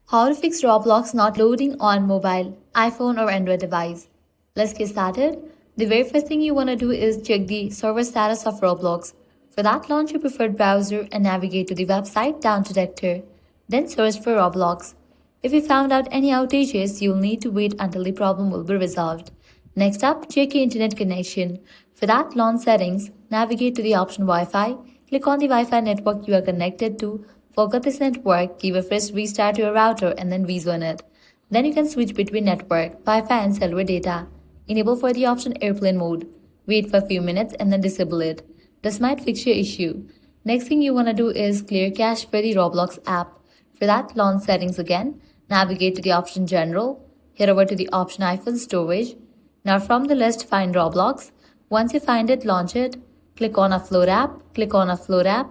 How to fix Roblox not loading on mobile, iPhone or Android device. Let's get started. The very first thing you want to do is check the server status of Roblox. For that, launch your preferred browser and navigate to the website Down Detector. Then search for Roblox. If you found out any outages, you'll need to wait until the problem will be resolved. Next up, check your internet connection. For that, launch settings, navigate to the option Wi-Fi, click on the Wi-Fi network you are connected to. Forget this network, give a fresh restart to your router and then rejoin it. Then you can switch between network, Wi-Fi and cellular data. Enable for the option airplane mode. Wait for a few minutes and then disable it. This might fix your issue. Next thing you want to do is clear cache for the Roblox app. For that, launch settings again, navigate to the option general, head over to the option iPhone storage. Now from the list find Roblox. Once you find it, launch it. Click on Upload app, click on Upload app.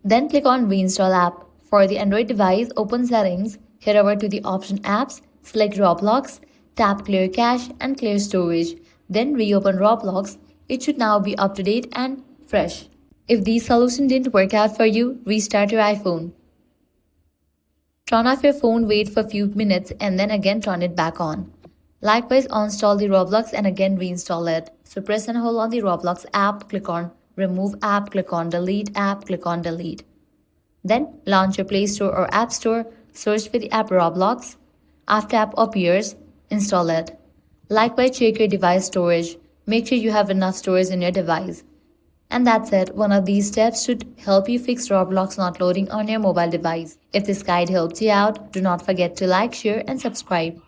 Then click on Reinstall app. For the Android device, open settings, head over to the option apps, select Roblox, tap clear cache and clear storage. Then reopen Roblox. It should now be up to date and fresh. If these solutions didn't work out for you, restart your iPhone. Turn off your phone, wait for a few minutes and then again turn it back on. Likewise, uninstall the Roblox and again reinstall it. So press and hold on the Roblox app, click on Remove app, click on Delete app, click on Delete. Then launch your Play Store or App Store, search for the app Roblox. After app appears, install it. Likewise, check your device storage. Make sure you have enough storage in your device. And that's it. One of these steps should help you fix Roblox not loading on your mobile device. If this guide helped you out, do not forget to like, share and subscribe.